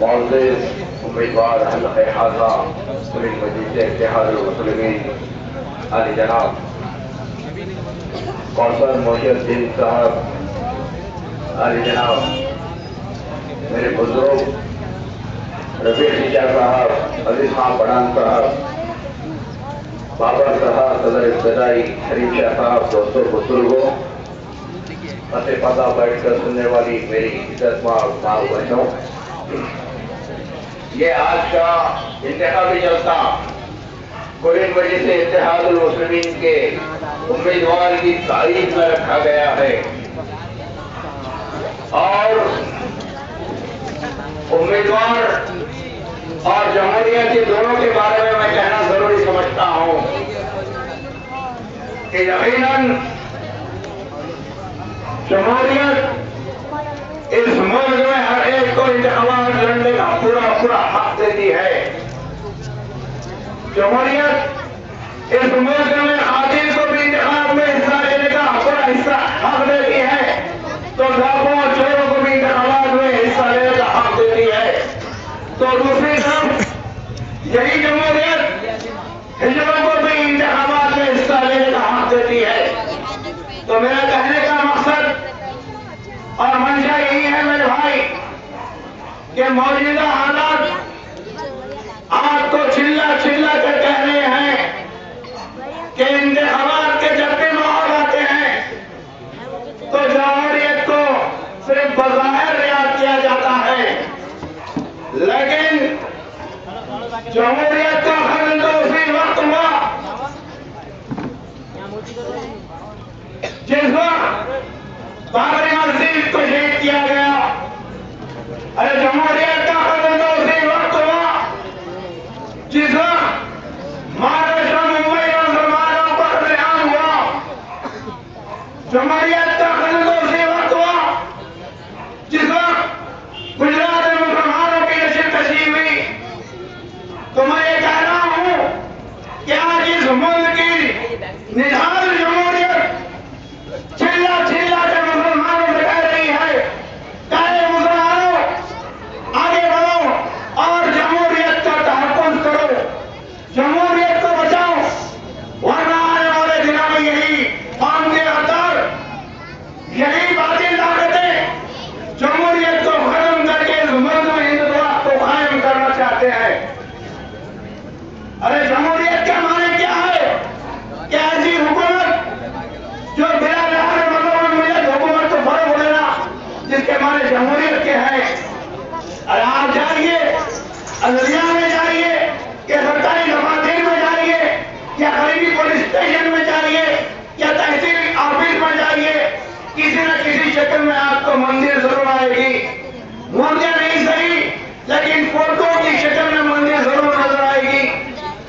معزز امیدوار حلقہ حاضرہ سنی مجلس اتحاد المسلمین علی جناب کوثر محی الدین صاحب، علی جناب میرے بزرگ رفیع شیشہ صاحب، عزیز خان پٹھان صاحب، بابر صاحب، صدر ابتدائی حریف شاہ صاحب، دوستوں بزرگوں، پتے پردہ بیٹھ کر سننے والی میری عزت ماں بہنوں، یہ آج کا انتخابی جلسہ کلین مجلس اتحاد المسلمین کے امیدوار کی تائید میں رکھا گیا ہے، اور امیدوار اور جمہوریت کے دونوں کے بارے میں کہنا ضروری سمجھتا ہوں کہ یقیناً جمہوریت اس ملک میں ہر ایک کو انتخابات لڑنے کا پورا حق دیتی ہے۔ جمہوریت اس ملک میں خواتین کو بھی انتخاب میں حصہ لینے کا پورا حق دیتی ہے، تو ڈاکوؤں اور چوروں کو بھی انتخابات میں حصہ لینے کا حق دیتی ہے۔ تو دوسری طرف یہی جمہوریت ہجروں کو بھی انتخابات میں حصہ لینے کا حق دیتی ہے۔ تو میرا کہنے کا مقصد اور منشا یہی ہے میرے بھائی کہ موجودہ حالات آپ کو چلا کر کہہ رہے ہیں کہ انتخابات کے جب بھی ماحول آتے ہیں تو جمہوریت کو صرف بظاہر رعایت کیا جاتا ہے، لیکن جمہوریت کا ختم تو اسی وقت ہوا جس وقت بابری مسجد کو شہید کیا گیا۔ ارے جمہوریت کا ختم تو اسی وقت ہوا جس وقت مہاراشٹر ممبئی اور مسلمانوں پر قتل عام ہوا۔ جمہوریت کا ختم تو اسی وقت ہوا جس وقت گجرات میں مسلمانوں کی نشل کشی ہوئی۔ تو میں یہ کہہ رہا ہوں کہ آج اس ملک کی نڈھال جمہوریت چلا کر مسلمانوں سے کہہ رہی ہے کہ اے مسلمانوں آگے بڑھو اور جمہوریت کا تحفظ کرو، جمہوریت کو بچاؤ، ورنہ آنے والے دنوں میں یہی قوم کے اندر یہی باطل طاقتیں جمہوریت کو ختم کر کے اس ملک میں ہندوتوا کو قائم کرنا چاہتے ہیں۔ ارے جمہوریت کا معنی کیا ہے کہ ایسی حکومت جو بلا لحاظ مذہب ملت حکومت کو فروغ دینا، جس کے معنی جمہوریت کے ہیں۔ ارے آپ جائیے عدلیہ میں جائیے یا سرکاری دفاتر میں جائیے یا قریبی پولیس اسٹیشن میں جائیے یا تحصیل آفس میں جائیے، کسی نہ کسی شکل میں آپ کو مندر ضرور آئے گی، مورتیاں نہیں صحیح لیکن فوٹو کی شکل میں مندر ضرور نظر آئے گی۔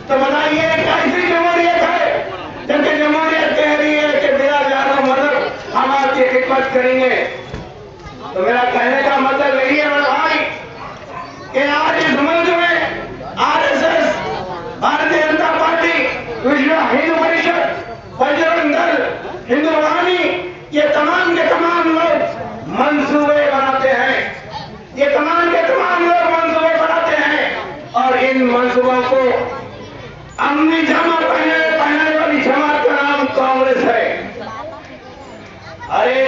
تو بتائیے کیسی جمہوریت ہے جبکہ جمہوریت کہہ رہی ہے کہ بلا جانا مذہب ہم آپ کی خدمت کریں گے۔ تو میرا کہنے کا مطلب یہی ہے میرے بھائی کہ آج اس ملک میں R S S, Bharatiya Janata party, Vishwa Hindu Parishad, Bajrang دل، ہندووانی، یہ تمام کے تمام لوگ منصوبے بناتے ہیں، یہ تمام کے تمام لوگ منصوبے بناتے ہیں، اور ان منصوبوں کو امنی جامع پہننے والی جماعت کا نام کانگریس ہے۔ ارے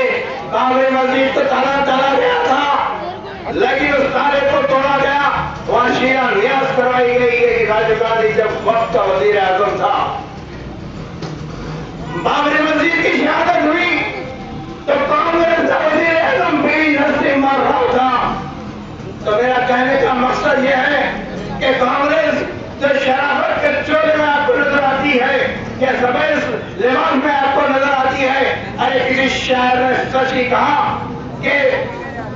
بابری مسجد تو چلا گیا تھا لیکن اس تالے کو توڑا گیا، وہاں شیعہ نیاز کروائی گئی کہ راجیو گاندھی جب وقت کا وزیر اعظم تھا، بابری مسجد کی شہادت ہوئی تو کانگریس کا وزیر اعظم پی نرسمہا راؤ تھا۔ تو میرا کہنے کا مقصد یہ ہے کہ کانگریس جو شرافت کے چولے میں آپ کو نظر آتی ہے یا سفید لباس میں آپ کو نظر آتی ہے، ارے کسی شاعر نے سچ ہی کہا کہ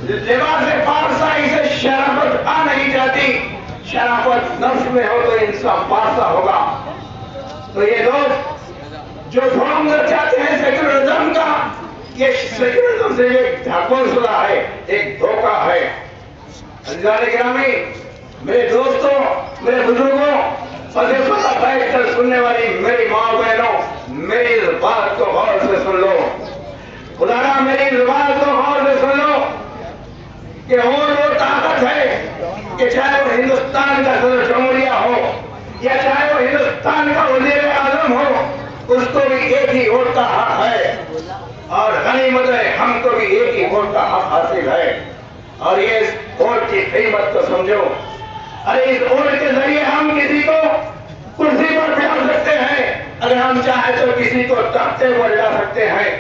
لباس پارسائی سے شرافت آ نہیں جاتی، شرافت نفس میں ہو تو انسان پارسا ہوگا۔ تو یہ لوگ جو ڈھونگ چاہتے ہیں سیکولرزم کا، یہ سیکولرزم سے ایک ڈھکوسلا ہے، ایک دھوکہ ہے۔ عزیزان گرامی، میرے دوستوں، میرے بزرگوں، پتے پتہ بیٹھ کر سننے والی میری ماں بہنوں، میری اس بات کو غور سے سن لو، خدا را میری اس بات کو غور سے سن لو کہ وہ ضرورت ہے کہ چاہے وہ ہندوستان کا صدر جمہوریہ ہو یا چاہے وہ ہندوستان کا وزیر اعظم ہو، اس کو بھی ایک ہی ووٹ کا حق ہے، اور غنیمت ہے ہم کو بھی ایک ہی ووٹ کا حق حاصل ہے۔ اور یہ اس ووٹ کی قیمت تو سمجھو، ارے اس ووٹ کے ذریعے ہم کسی کو کرسی پر بٹھا سکتے ہیں، اگر ہم چاہیں تو کسی کو تختے پر لا سکتے ہیں۔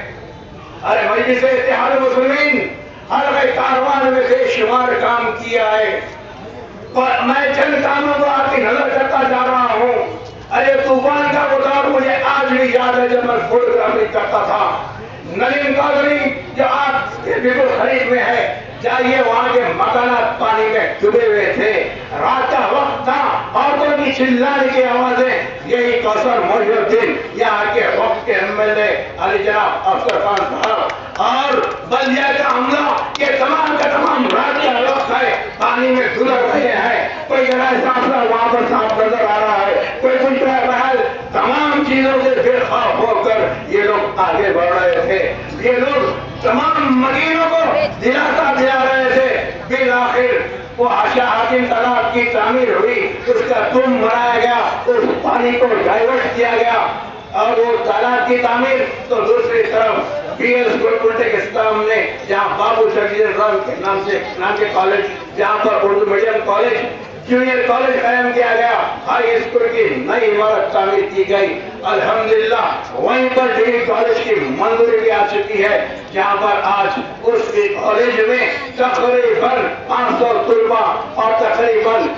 ارے مجلس اتحاد المسلمین حلقہ کاروان میں بے شمار کام کیا ہے، اور میں چند کاموں کو آپ کی نظر کرتا جا رہا ہوں۔ ارے طوفان کا وہ دور مجھے آج بھی یاد ہے جب میں فوٹوگرافی کرتا تھا۔ نلیم کالونی جو آپ کے بالکل قریب میں ہے، جائیے وہاں کے مکانات پانی میں ڈوبے ہوئے تھے، رات کا وقت تھا، عورتوں کی چلانے کی آوازیں، یہی کوثر محی الدین یہاں کے وقت کے MLA علی جناب افسر خان صاحب اور بلدیہ کا عملہ، یہ تمام کا تمام رات کا وقت ہے، پانی میں گزر رہے ہیں، کوئی ذرا سانسا وہاں پر صاف نظر آ رہا ہے، کوئی کچھ بہرحال تمام چیزوں سے بے خوف ہو کر یہ لوگ آگے بڑھ رہے تھے۔ یہ لوگ تمام مدینوں کو دلاسا دلا رہے تھے۔ بالآخر وہ شاہ حاتم تالاب کی تعمیر ہوئی، اس کا تم بنایا گیا، اس پانی کو ڈائیورٹ کیا گیا، اور وہ تالاب کی تعمیر تو دوسری طرف BS گولکنڈے کے سامنے جہاں بابو جگجیت رام کے نام کے کالج، جہاں پر Urdu medium college junior college قائم کیا گیا، ہائی اسکول کی نئی عمارت تعمیر کی گئی۔ الحمدللہ وہیں پر ڈگری کالج کی منظوری بھی آ چکی ہے، جہاں پر آج اس کالج میں تقریباً 500 طلباء اور تقریباً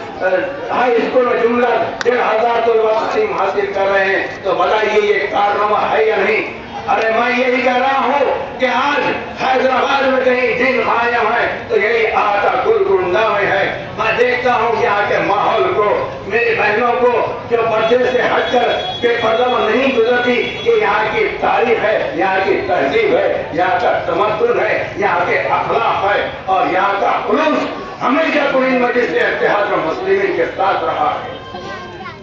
ہائی اسکول میں جملہ 1500 طلباء تعلیم حاصل کر رہے ہیں۔ تو بتائیے یہ کارنامہ ہے یا نہیں؟ ارے میں یہی کہہ رہا ہوں کہ آج حیدرآباد میں کہیں دن قائم ہے تو یہی آتا گولکنڈہ میں ہے۔ میں دیکھتا ہوں یہاں کے ماحول کو، میری بہنوں کو جو پردے سے ہٹ کر بے پردہ نہیں گزرتی، یہ یہاں کی تاریخ ہے، یہاں کی تہذیب ہے، یہاں کا تمدن ہے، یہاں کے اخلاق ہے، اور یہاں کا خلوص ہمیشہ کوئی مجلس اتحاد المسلمین کے ساتھ رہا ہے۔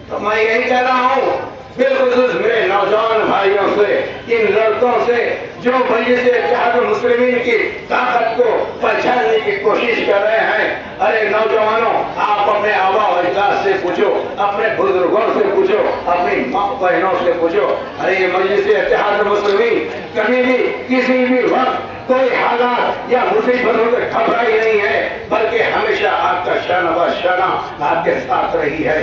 تو میں یہی کہہ رہا ہوں بالخصوص میرے نوجوان بھائیوں سے، ان لڑکوں سے جو مجلس اتحاد المسلمین کی طاقت کو پہچاننے کی کوشش کر رہے ہیں، ارے نوجوانوں، آپ اپنے آبا و اجداد سے پوچھو، اپنے بزرگوں سے پوچھو، اپنی ماں بہنوں سے پوچھو، ارے یہ مجلس اتحاد المسلمین کبھی بھی کسی بھی وقت کوئی حالات یا مصیبتوں سے گھبرائی نہیں ہے، بلکہ ہمیشہ آپ کا شانہ بہ شانہ آپ کے ساتھ رہی ہے۔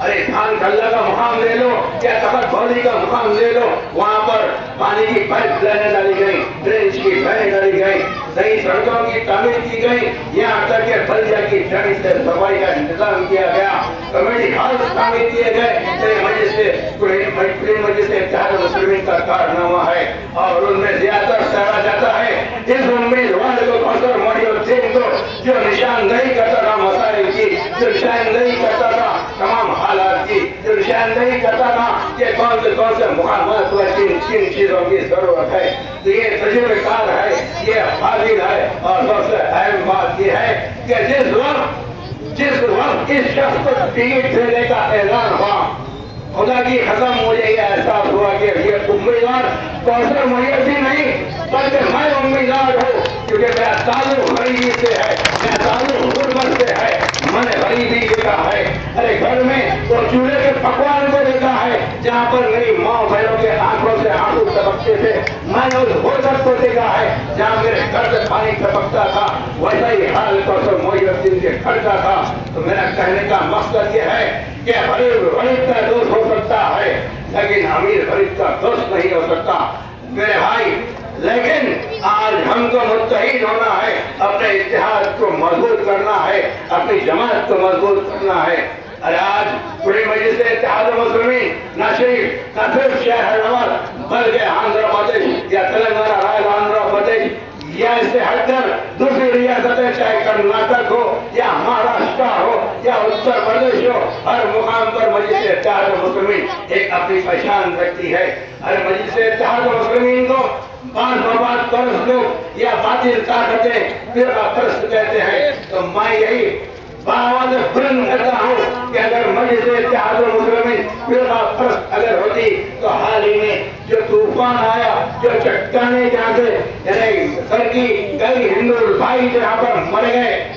ارے خان کھلا کا مقام لے لو یا تخت بولی کا مقام لے لو، وہاں پر پانی کی پائپ لائنیں ڈالی گئی، ڈرینج کی لائنیں ڈالی گئی، نئی سڑکوں کی تعمیر کی گئی، یہاں تک کہ بلدیہ کی ٹرین سے صفائی کا انتظام کیا گیا، کمیونٹی ہاؤس تعمیر کیے گئے۔ مجلس اتحاد المسلمین کا کارنامہ ہے، اور ان میں زیادہ تر سہرا جاتا ہے اس امیدوار کو، کوثر محی الدین کو، جو نشاندہی کرتا تھا مسائل کی، جو نشاندہی کرتا تھا تمام حالات کی، جو نشاندہی کرتا تھا کہ کون سے مقامات پر کن چیزوں کی ضرورت ہے۔ تو یہ تجربہ کار ہے، یہ قابل ہے، اور سب سے اہم بات یہ ہے کہ جس وقت اس شخص کو ٹکٹ دینے کا اعلان ہوا، خدا کی قسم مجھے یہ احساس ہوا کہ یہ امیدوار کوثر محی الدین نہیں بلکہ میں امیدوار ہوں، کیونکہ میرا تعلق غریبی سے ہے، میرا تعلق غربت سے ہے، میں نے غریبی دیکھا ہے، ارے گھر میں وہ چولہے کے پکوان کو دیکھا ہے جہاں پر میری ماں بہنوں کے آنکھوں سے آنسو ٹپکتے تھے، میں نے اس غربت کو دیکھا ہے جہاں میرے گھر سے پانی ٹپکتا تھا، ویسا ہی حال کوثر محی الدین کے گھر کا تھا۔ تو میرا کہنے کا مقصد یہ ہے کہ غریب کا دوست ہو سکتا ہے لیکن امیر غریب کا دوست نہیں ہو سکتا میرے بھائی۔ لیکن آج ہم کو متحد ہونا ہے، اپنے اتحاد کو مضبوط کرنا ہے، اپنی جماعت کو مضبوط کرنا ہے۔ اور آج پوری مجلس اتحاد المسلمین نہ صرف شہر حیدرآباد بلکہ آندھرا پردیش یا تلنگانہ، رائل آندھرا پردیش یا اس سے ہٹ کر دوسری ریاستیں، چاہے کرناٹک ہو یا مہاراشٹر ہو یا اتر پردیش ہو، ہر مقام پر مجلس اتحاد المسلمین ایک اپنی پہچان رکھتی ہے۔ ہر مجلس اتحاد المسلمین کو بعض مباد پرست لوگ یا باطل طاقتیں فرقہ پرست کہتے ہیں، تو میں یہی بآواز بلند کرتا ہوں کہ اگر مجلس اتحاد المسلمین فرقہ پرست اگر ہوتی تو حال ہی میں جو طوفان آیا، جو چٹانیں جہاں سے یعنی سر کی کئی ہندو بھائی جہاں پر مر گئے،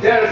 1.5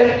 ST